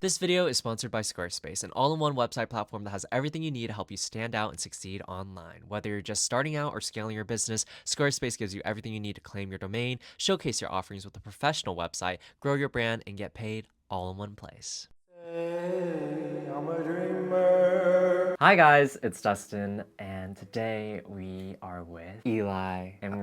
This video is sponsored by Squarespace, an all-in-one website platform that has everything you need to help you stand out and succeed online. Whether you're just starting out or scaling your business, Squarespace gives you everything you need to claim your domain, showcase your offerings with a professional website, grow your brand, and get paid all in one place. Hey, I'm a dreamer. Hi guys, it's Dustin, and today we are with Eli, and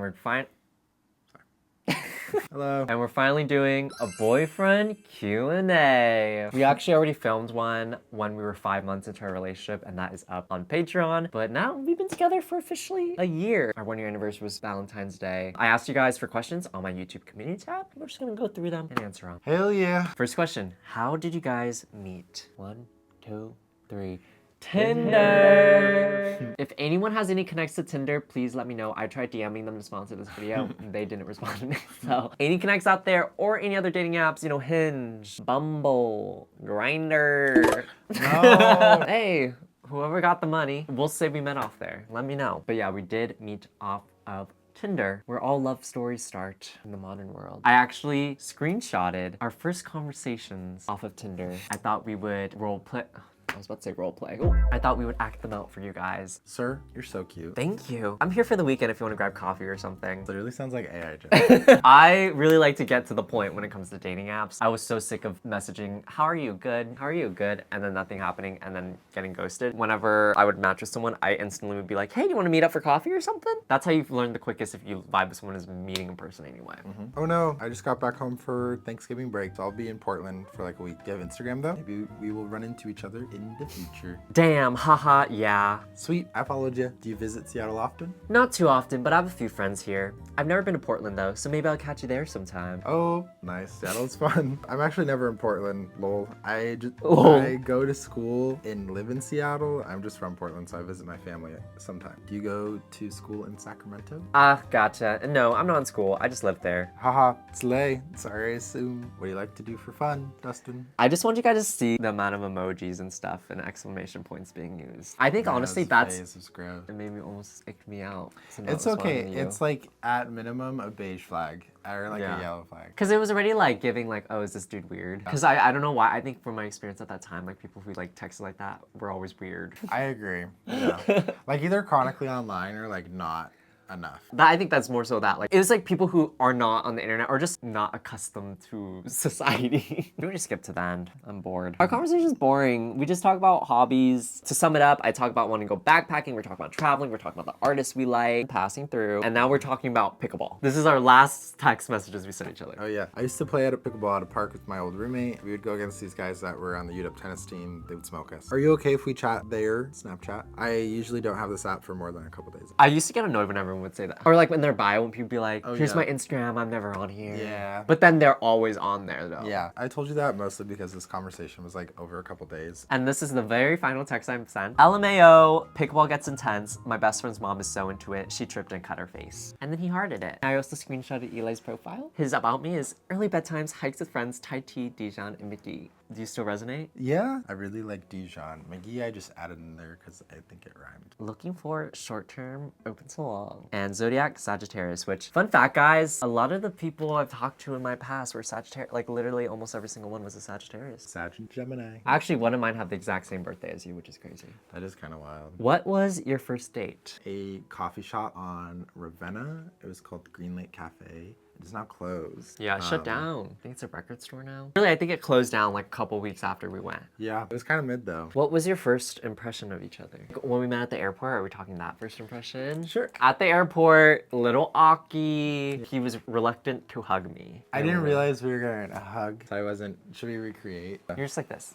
Hello. And we're finally doing a boyfriend Q&A. We actually already filmed one when we were 5 months into our relationship, and that is up on Patreon. But now we've been together for officially a year. Our 1 year anniversary was Valentine's Day. I asked you guys for questions on my YouTube community tab. We're just gonna go through them and answer them. Hell yeah. First question, how did you guys meet? 1, 2, 3. Tinder! If anyone has any connects to Tinder, please let me know. I tried DMing them to sponsor this video, and they didn't respond to me. So, any connects out there or any other dating apps, you know, Hinge, Bumble, Grindr. No. Hey, whoever got the money, we'll say we met off there. Let me know. But yeah, we did meet off of Tinder, where all love stories start in the modern world. I actually screenshotted our first conversations off of Tinder. I thought we would role play. I was about to say role play. Ooh. I thought we would act them out for you guys. Sir, you're so cute. Thank you. I'm here for the weekend if you want to grab coffee or something. Literally sounds like AI Jen. I really like to get to the point when it comes to dating apps. I was so sick of messaging, how are you? Good. How are you? Good. And then nothing happening and then getting ghosted. Whenever I would match with someone, I instantly would be like, hey, do you want to meet up for coffee or something? That's how you learn the quickest if you vibe with someone is meeting in person anyway. Oh no, I just got back home for Thanksgiving break. So I'll be in Portland for like a week. Do you have Instagram though? Maybe we will run into each other in the future. Damn, haha, yeah. Sweet, I followed you. Do you visit Seattle often? Not too often, but I have a few friends here. I've never been to Portland though, so maybe I'll catch you there sometime. Oh, nice. Seattle's fun. I'm actually never in Portland, lol. I go to school and live in Seattle. I'm just from Portland, so I visit my family sometime. Do you go to school in Sacramento? Ah, gotcha. No, I'm not in school. I just live there. Haha, slay. Sorry, I assume. What do you like to do for fun, Dustin? I just want you guys to see the amount of emojis and stuff and exclamation points being used. I think honestly that's gross. it made me almost ick me out. It's okay. It's like at minimum a beige flag or like a yellow flag. Because it was already like giving like, oh, is this dude weird? Because I don't know why. I think from my experience at that time, like people who like texted like that were always weird. I agree. Yeah. Like either chronically online or like not enough. I think that's more so that like it was like people who are not on the internet or just not accustomed to society. We just skip to the end. I'm bored. Our conversation's boring. We just talk about hobbies. To sum it up, I talk about wanting to go backpacking. We're talking about traveling. We're talking about the artists we like, passing through, and now we're talking about pickleball. This is our last text messages we sent each other. Oh yeah, I used to play at a pickleball at a park with my old roommate. We would go against these guys that were on the UW tennis team. They would smoke us. Are you okay if we chat there, Snapchat? I usually don't have this app for more than a couple days. I used to get annoyed when everyone would say that. Or like when they're bio, when people be like, here's yeah. my Instagram, I'm never on here. Yeah. But then they're always on there though. Yeah, I told you that mostly because this conversation was like over a couple days. And this is the very final text I sent. LMAO, pickleball gets intense. My best friend's mom is so into it. She tripped and cut her face. And then he hearted it. I also screenshotted Eli's profile. His about me is early bedtimes, hikes with friends, Thai tea, Dijon, and McGee. Do you still resonate? Yeah, I really like Dijon. McGee I just added in there because I think it rhymed. Looking for short-term, open to long. And Zodiac, Sagittarius, which, fun fact guys, a lot of the people I've talked to in my past were Sagittarius. Like literally almost every single one was a Sagittarius. Sag and Gemini. Actually, one of mine have the exact same birthday as you, which is crazy. That is kind of wild. What was your first date? A coffee shop on Ravenna. It was called Green Lake Cafe. It is now closed. Yeah, it shut down. I think it's a record store now. Really, I think it closed down like a couple weeks after we went. Yeah, it was kind of mid though. What was your first impression of each other? When we met at the airport, are we talking that first impression? Sure. At the airport, little Aki, he was reluctant to hug me. I didn't realize we were going to hug. So I wasn't, should we recreate? You're just like this.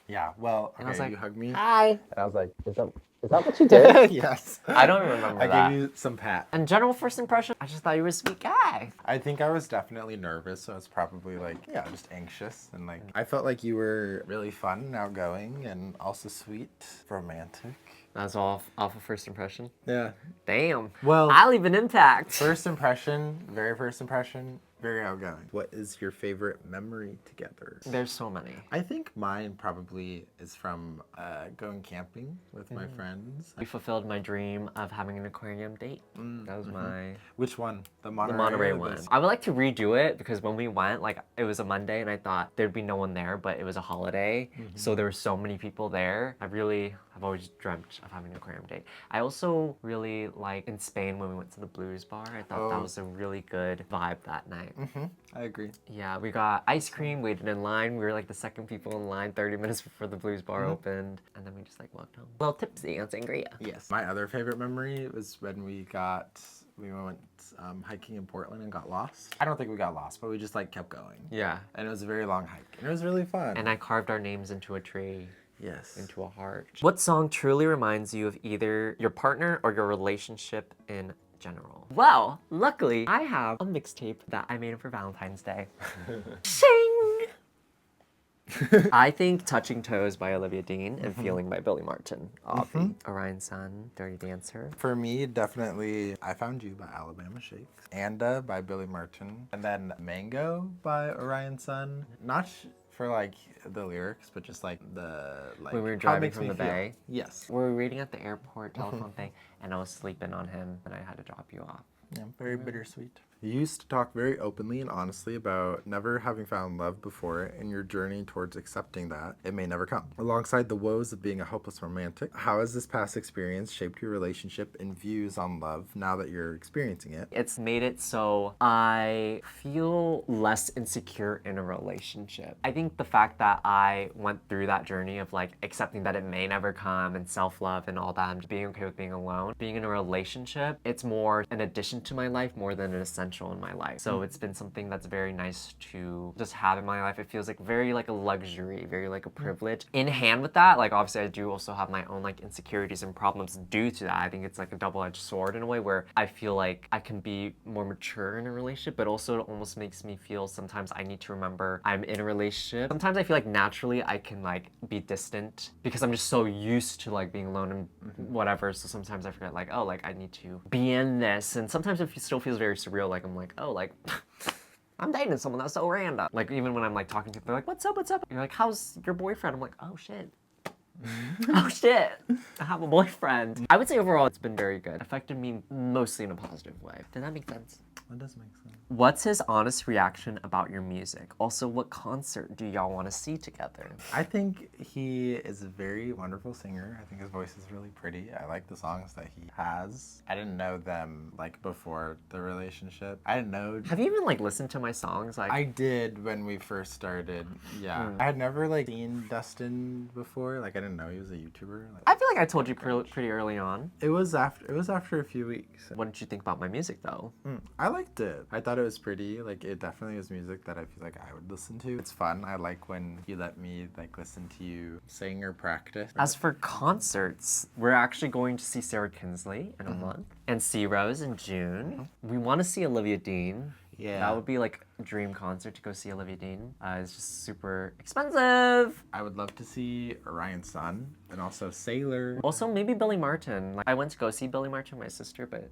Yeah, well, And I was okay, like, you hugged me. hi. And I was like, is that what you did? Yes. I don't remember that. I gave you some pat. And general first impression, I just thought you were a sweet guy. I think I was definitely nervous, so I was probably like, yeah, just anxious. And like, I felt like you were really fun and outgoing and also sweet, romantic. That's all off of first impression? Yeah. Damn. Well, I'll leave an impact. first impression, very first impression, Very outgoing. What is your favorite memory together? There's so many. I think mine probably is from going camping with my friends. We fulfilled my dream of having an aquarium date. That was my... Which one? The The Monterey? Monterey or one. the- I would like to redo it because when we went, like, it was a Monday and I thought there'd be no one there, but it was a holiday. So there were so many people there. I've always dreamt of having an aquarium date. I also really like in Spain when we went to the blues bar. I thought that was a really good vibe that night. I agree. Yeah, we got ice cream, waited in line. We were like the second people in line 30 minutes before the blues bar opened. And then we just like walked home. A little tipsy on sangria. Yes. My other favorite memory was when we went hiking in Portland and got lost. I don't think we got lost, but we just like kept going. Yeah. And it was a very long hike. And it was really fun. And I carved our names into a tree. yes. Into a heart. What song truly reminds you of either your partner or your relationship in general? Well, luckily, I have a mixtape that I made for Valentine's Day. Shing! I think Touching Toes by Olivia Dean and Feeling by Billy Martin. Orion's Son, Dirty Dancer. For me, definitely I Found You by Alabama Shakes. Anda by Billy Martin. And then Mango by Orion's Son. Not for like the lyrics, but just like the like When we were how it driving makes from me the feel. bay. Yes. We were waiting at the airport telephone thing, and I was sleeping on him, and I had to drop you off. Yeah, very bittersweet. You used to talk very openly and honestly about never having found love before and your journey towards accepting that it may never come. Alongside the woes of being a hopeless romantic, how has this past experience shaped your relationship and views on love now that you're experiencing it? It's made it so I feel less insecure in a relationship. I think the fact that I went through that journey of like accepting that it may never come and self-love and all that and being okay with being alone, being in a relationship, it's more an addition to my life more than an essential in my life. So it's been something that's very nice to just have in my life. It feels like very like a luxury, very like a privilege. In hand with that, like obviously I do also have my own like insecurities and problems due to that. I think it's like a double-edged sword in a way where I feel like I can be more mature in a relationship, but also it almost makes me feel sometimes I need to remember I'm in a relationship. Sometimes I feel like naturally I can like be distant because I'm just so used to like being alone and whatever. So sometimes I forget like, oh, like I need to be in this. And sometimes it still feels very surreal. Like I'm like, oh, like I'm dating someone that's so random. Like even when I'm like talking to people, they're like, what's up, what's up? You're like, how's your boyfriend? I'm like, oh shit. Oh shit, I have a boyfriend. I would say overall it's been very good. Affected me mostly in a positive way. Did that make sense? That does make sense. What's his honest reaction about your music? Also, what concert do y'all want to see together? I think he is a very wonderful singer. I think his voice is really pretty. I like the songs that he has. I didn't know them like before the relationship. I didn't know. Have you even like listened to my songs? Like I did when we first started. Yeah. I had never like seen Dustin before. Like I didn't know he was a YouTuber. Like, I feel like I told you pretty early on. it was after a few weeks. What did you think about my music though? I liked it. I thought it was pretty. Like it definitely was music that I feel like I would listen to. It's fun. I like when you let me like listen to you sing or practice. As for concerts, we're actually going to see Sarah Kinsley in a month and C Rose in June. We want to see Olivia Dean. Yeah. That would be like a dream concert to go see Olivia Dean. It's just super expensive. I would love to see Orion's Son and also Sailor. Also, maybe Billy Martin. Like, I went to go see Billy Martin with my sister, but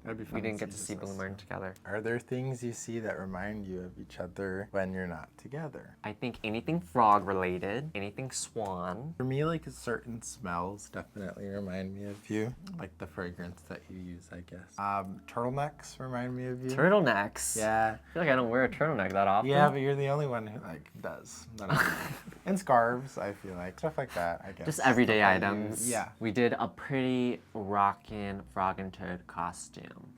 That'd be fun we to didn't get to see see just Billy us. Martin together. Are there things you see that remind you of each other when you're not together? I think anything frog related, anything swan. For me, like certain smells definitely remind me of you. Like the fragrance that you use, I guess. Turtlenecks remind me of you. Turtlenecks. Yeah. I feel like I don't wear a turtleneck that often. Yeah, but you're the only one who like does. That I know. And scarves, I feel like. Stuff like that, I guess. Just everyday Stuff that you items. use. Yeah. We did a pretty rockin' frog and toad costume.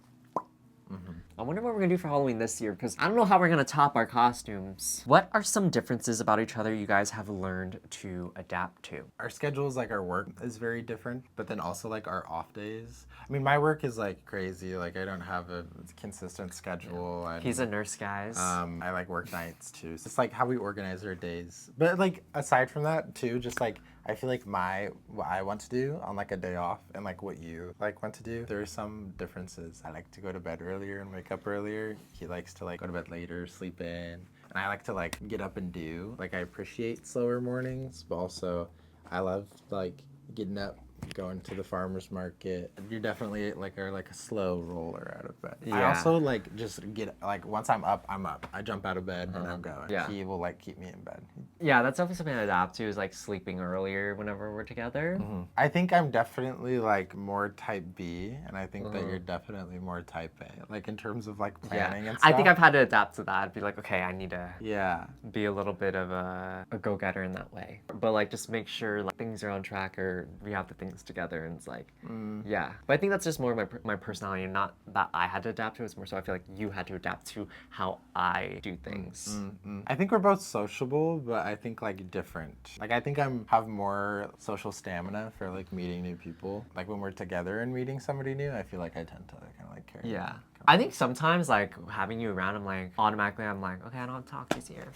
I wonder what we're gonna do for Halloween this year, because I don't know how we're gonna top our costumes. What are some differences about each other you guys have learned to adapt to? Our schedules, like our work is very different, but then also like our off days. I mean, my work is like crazy. Like I don't have a consistent schedule. And, He's a nurse, guys. I like work nights too. So it's like how we organize our days. But like aside from that too, just like I feel like what I want to do on like a day off and like what you like want to do, there are some differences. I like to go to bed earlier and wake up earlier. He likes to like go to bed later, sleep in. And I like to like get up and do. Like I appreciate slower mornings, but also I love like getting up going to the farmer's market. You definitely like are like a slow roller out of bed. I Yeah. also like just get like once I'm up, I'm up. I jump out of bed and I'm going. Yeah. He will like keep me in bed. Yeah, that's definitely something I adapt to is like sleeping earlier whenever we're together. I think I'm definitely like more type B, and I think that you're definitely more type A. Like in terms of like planning and stuff. I think I've had to adapt to that. Be like, okay, I need to Yeah. be a little bit of a go-getter in that way. But like just make sure like things are on track or we have the things together and it's like, yeah. But I think that's just more my personality, not that I had to adapt to. It's more so I feel like you had to adapt to how I do things. I think we're both sociable, but I think like different. Like I think have more social stamina for like meeting new people. Like when we're together and meeting somebody new, I feel like I tend to kind of like carry. Yeah. I think sometimes like having you around, I'm like automatically I'm like, okay, I don't have to talk this year.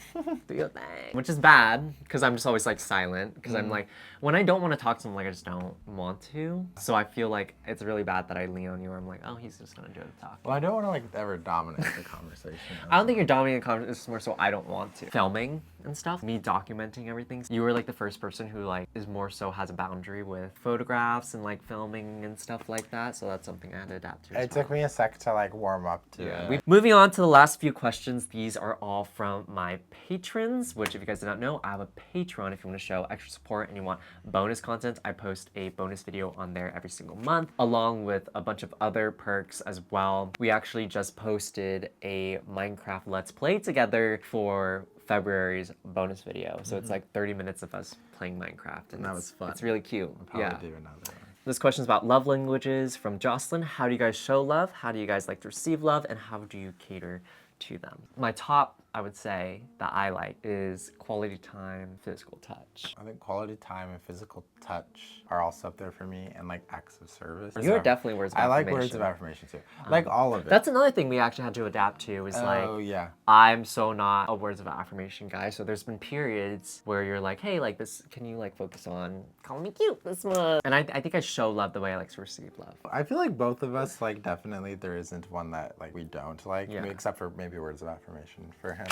Do your thing. Which is bad because I'm just always like silent because I'm like when I don't want to talk to someone, like I just don't want to. So I feel like it's really bad that I lean on you where I'm like, oh, he's just gonna do the talking. Well, I don't want to like ever dominate the conversation. I don't think you're dominating the conversation. It's more so I don't want to. Filming and stuff, me documenting everything. You were like the first person who like is more so has a boundary with photographs and like filming and stuff like that. So that's something I had to adapt to. It took me a sec to like warm up to it. Moving on to the last few questions. These are all from my patrons, which if you guys did not know, I have a Patreon if you want to show extra support and you want bonus content. I post a bonus video on there every single month, along with a bunch of other perks as well. We actually just posted a Minecraft Let's Play together for February's bonus video. So it's like 30 minutes of us playing Minecraft. And that was fun. It's really cute. Probably do another one. This question is about love languages from Jocelyn. How do you guys show love? How do you guys like to receive love? And how do you cater to them? My top, I would say, that I like is quality time, physical touch. I think quality time and physical touch are also up there for me, and like acts of service. You're definitely words of I affirmation. like words of affirmation too. Like all of it. That's another thing we actually had to adapt to is Oh yeah. I'm so not a words of affirmation guy. So there's been periods where you're like, hey, like this, can you like focus on calling me cute this month? And I think I show love the way I like to receive love. I feel like both of us, like definitely there isn't one that like we don't like, except for maybe words of affirmation for him.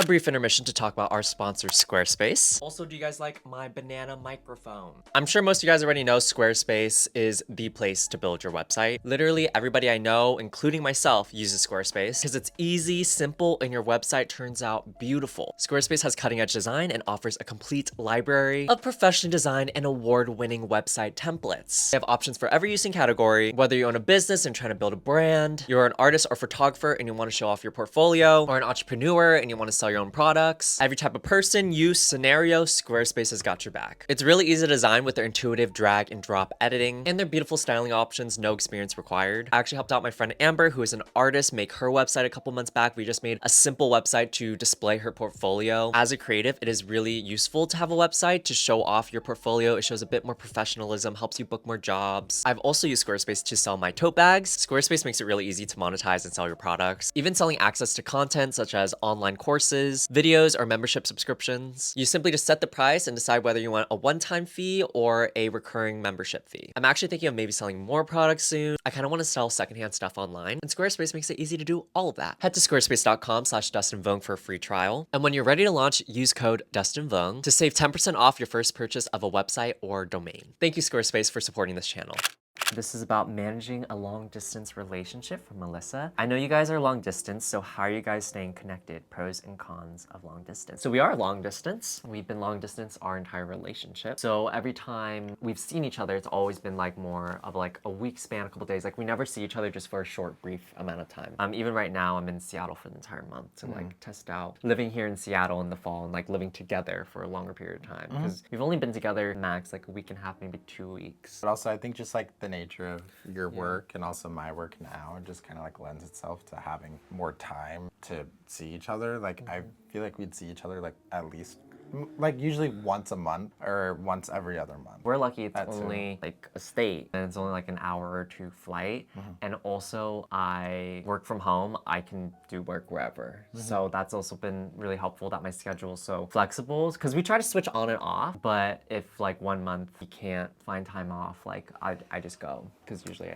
A brief intermission to talk about our sponsor, Squarespace. Also, do you guys like my banana microphone? I'm sure most of you guys already know Squarespace is the place to build your website. Literally everybody I know, including myself, uses Squarespace because it's easy, simple, and your website turns out beautiful. Squarespace has cutting-edge design and offers a complete library of professionally designed and award-winning website templates. They have options for every use and category, whether you own a business and trying to build a brand, you're an artist or photographer and you want to show off your portfolio, or an entrepreneur and you want to sell your own products. Every type of person, use, scenario, Squarespace has got your back. It's really easy to design with their intuitive drag and drop editing and their beautiful styling options, no experience required. I actually helped out my friend Amber, who is an artist, make her website a couple months back. We just made a simple website to display her portfolio. As a creative, it is really useful to have a website to show off your portfolio. It shows a bit more professionalism, helps you book more jobs. I've also used Squarespace to sell my tote bags. Squarespace makes it really easy to monetize and sell your products. Even selling access to content such as online courses, videos, or membership subscriptions. You simply just set the price and decide whether you want a one-time fee or a recurring membership fee. I'm actually thinking of maybe selling more products soon. I kind of want to sell secondhand stuff online, and Squarespace makes it easy to do all of that. Head to squarespace.com/DustinVong for a free trial. And when you're ready to launch, use code DustinVong to save 10% off your first purchase of a website or domain. Thank you, Squarespace, for supporting this channel. This is about managing a long distance relationship from Melissa. I know you guys are long distance, so how are you guys staying connected? Pros and cons of long distance. So we are long distance. We've been long distance our entire relationship. So every time we've seen each other, it's always been like more of like a week span, a couple days. Like we never see each other just for a short, brief amount of time. Even right now, I'm in Seattle for the entire month to like test out living here in Seattle in the fall and like living together for a longer period of time. Because we've only been together max like a week and a half, maybe 2 weeks. But also I think just like the nature of your work and also my work now, it just kind of like lends itself to having more time to see each other. Like I feel like we'd see each other like at least like usually once a month or once every other month. We're lucky it's only like a state and it's only like an hour or two flight. And also I work from home. I can do work wherever. So that's also been really helpful that my schedule is so flexible because we try to switch on and off. But if like 1 month you can't find time off, like I just go because usually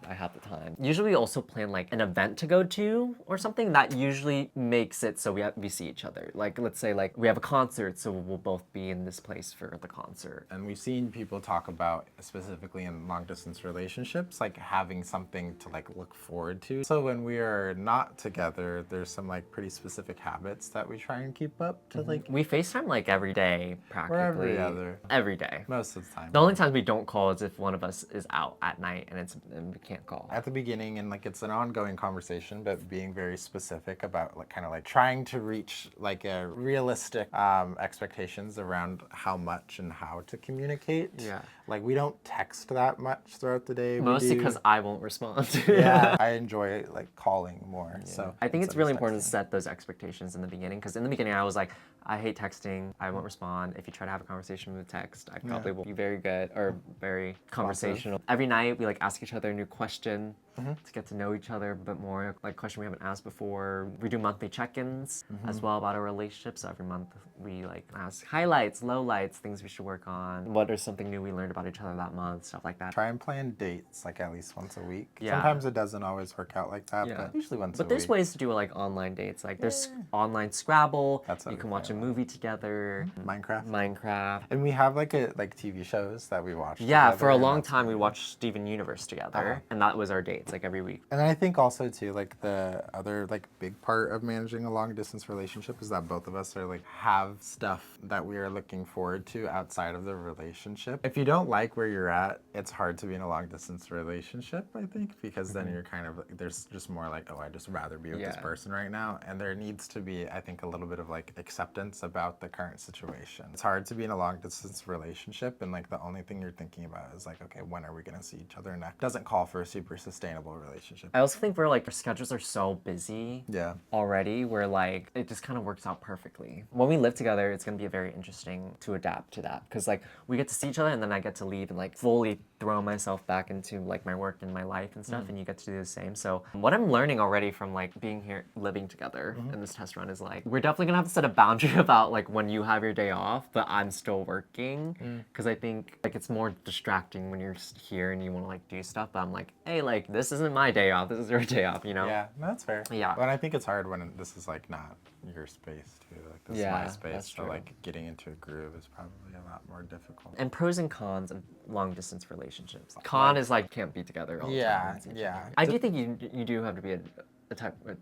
I have the time. Usually we also plan like an event to go to or something that usually makes it so we see each other. Like let's say like we have a concert, so we'll both be in this place for the concert. And we've seen people talk about, specifically in long distance relationships, like having something to like look forward to. So when we are not together, there's some like pretty specific habits that we try and keep up to like. We FaceTime like every day, practically. Or every other. Every day. Most of the time. The only times we don't call is if one of us is out at night and we can't call. At the beginning, and like it's an ongoing conversation, but being very specific about like kind of like trying to reach like a realistic expectations around how much and how to communicate. Yeah. Like we don't text that much throughout the day. Mostly because I won't respond. Yeah. I enjoy like calling more. Yeah. So I think it's really important to set those expectations in the beginning, because in the beginning I was like, I hate texting. I won't respond. If you try to have a conversation with text, I probably won't be very good or very conversational. Every night we like ask each other a new question to get to know each other a bit more, like question we haven't asked before. We do monthly check-ins as well about our relationship. So every month we like ask highlights, lowlights, things we should work on. What is something new we learned about each other that month, stuff like that. Try and plan dates like at least once a week. Yeah. Sometimes it doesn't always work out like that, but usually once a week. But there's ways to do like online dates. Like there's online Scrabble. That's you can watch a movie together. Minecraft. And we have like TV shows that we watch. Yeah, together, for a and long that's time we watched Steven Universe together, and that was our dates like every week. And I think also too, like the other like big part of managing a long distance relationship is that both of us are like have stuff that we are looking forward to outside of the relationship. If you don't like where you're at, it's hard to be in a long distance relationship, I think, because then you're kind of like, there's just more like, oh, I'd just rather be with this person right now. And there needs to be, I think, a little bit of like acceptance about the current situation. It's hard to be in a long distance relationship and like the only thing you're thinking about is like, okay, when are we gonna see each other next? Doesn't call for a super sustainable relationship. I also think we're like, our schedules are so busy already, where like it just kind of works out perfectly. When we live together, it's gonna be very interesting to adapt to that, because like we get to see each other and then I get to leave and like fully throw myself back into like my work and my life and stuff, and you get to do the same. So what I'm learning already from like being here, living together in this test run is like, we're definitely gonna have to set a boundary about like when you have your day off, but I'm still working, because I think like it's more distracting when you're here and you want to like do stuff, but I'm like, hey, like this isn't my day off, this is your day off, you know? Yeah, that's fair. Yeah. But I think it's hard when this is like not your space too. Like this is my space. That's so true. like getting into a groove is probably a lot more difficult. And pros and cons of long distance relationships. Con is like can't be together all the time. Yeah. I do think you do have to be a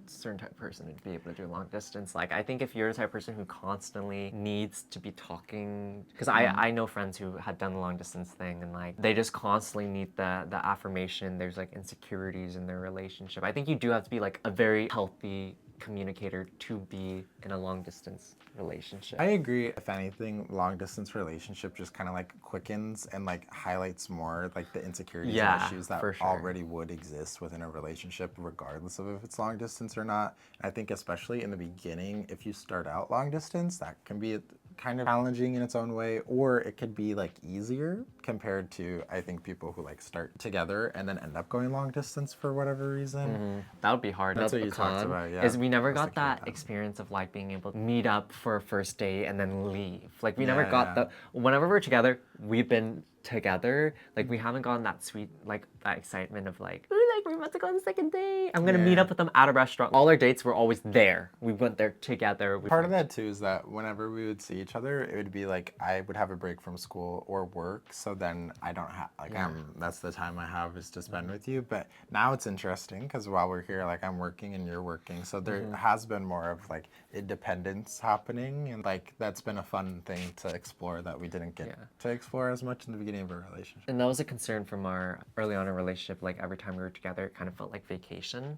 certain type of person to be able to do long distance. Like I think if you're the type of person who constantly needs to be talking, because I know friends who had done the long distance thing and like they just constantly need the affirmation. There's like insecurities in their relationship. I think you do have to be like a very healthy communicator to be in a long distance relationship. I agree. If anything, long distance relationship just kind of like quickens and like highlights more like the insecurities and issues that already would exist within a relationship, regardless of if it's long distance or not. And I think especially in the beginning, if you start out long distance, that can be kind of challenging in its own way, or it could be like easier compared to, I think, people who like start together and then end up going long distance for whatever reason. That would be hard. That's what you talked about, is we never got that experience of like being able to meet up for a first date and then leave. Like we never got the, whenever we're together, we've been together, like we haven't gotten that sweet, like that excitement of like, ooh, like we're about to go on the second date. I'm gonna meet up with them at a restaurant. All our dates were always there. We went there together. Part of that too is that whenever we would see each other, it would be like I would have a break from school or work, so then I don't have like that's the time I have is to spend with you. But now it's interesting because while we're here, like I'm working and you're working, so there has been more of like independence happening, and like that's been a fun thing to explore that we didn't get to explore as much in the beginning of a relationship. And that was a concern from our early on in a relationship. Like every time we were together, it kind of felt like vacation,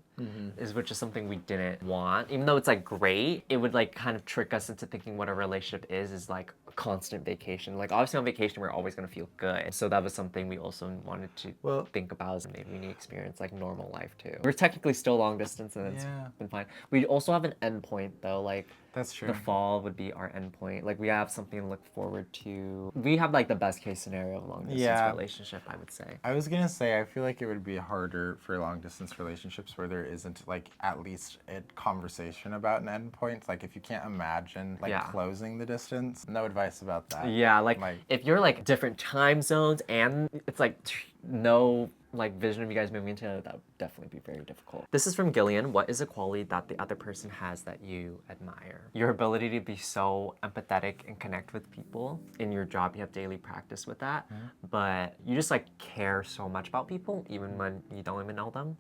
which is something we didn't want. Even though it's like great, it would like kind of trick us into thinking what a relationship is like a constant vacation. Like obviously on vacation, we're always gonna feel good. So that was something we also wanted to think about as maybe we need to experience like normal life too. We're technically still long distance and it's been fine. We also have an end point though, like that's true. The fall would be our end point. Like we have something to look forward to. We have like the best case scenario of a long distance relationship, I would say. I was gonna say, I feel like it would be harder for long distance relationships where there isn't like at least a conversation about an end point. Like if you can't imagine like closing the distance, no advice about that. Yeah, like if you're like different time zones and it's like no like vision of you guys moving into together, that would definitely be very difficult. This is from Gillian. What is a quality that the other person has that you admire? Your ability to be so empathetic and connect with people. In your job, you have daily practice with that, but you just like care so much about people even when you don't even know them.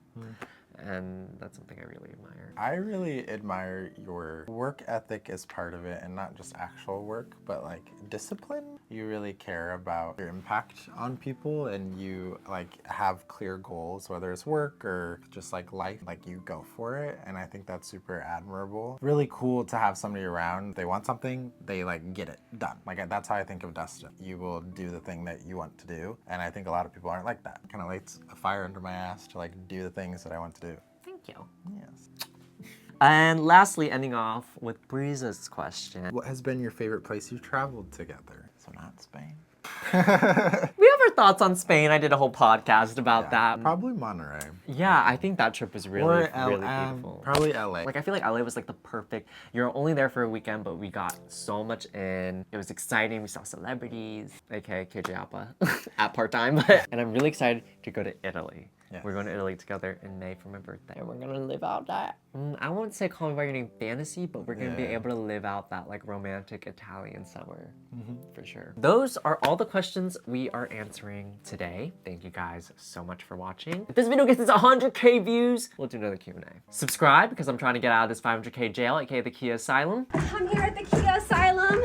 And that's something I really admire. I really admire your work ethic as part of it, and not just actual work, but like discipline. You really care about your impact on people, and you like have clear goals, whether it's work or just like life, like you go for it. And I think that's super admirable. Really cool to have somebody around. They want something, they like get it done. Like that's how I think of Dustin. You will do the thing that you want to do. And I think a lot of people aren't like that. Kind of lights a fire under my ass to like do the things that I want to do. Thank you. Yes. And lastly, ending off with Breeza's question. What has been your favorite place you've traveled together? So not Spain. We have our thoughts on Spain. I did a whole podcast about that. Probably Monterey. Yeah, I think that trip was really, really beautiful. Probably LA. Like, I feel like LA was like the perfect, you're only there for a weekend, but we got so much in. It was exciting. We saw celebrities, aka KJ Appa, at part-time. And I'm really excited to go to Italy. Yes. We're going to Italy together in May for my birthday. And we're going to live out that, I won't say Call Me By Your Name fantasy, but we're going to be able to live out that like romantic Italian summer, for sure. Those are all the questions we are answering today. Thank you guys so much for watching. If this video gets us 100K views, we'll do another Q&A. Subscribe, because I'm trying to get out of this 500K jail, aka the Kia Asylum. I'm here at the Kia Asylum.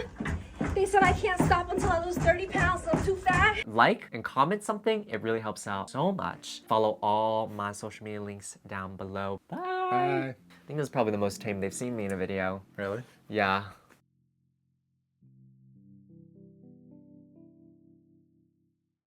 They said I can't stop until I lose 30 pounds, so I'm too fat. Like and comment something. It really helps out so much. Follow all my social media links down below. Bye. Bye. I think this is probably the most tame they've seen me in a video. Really? Yeah.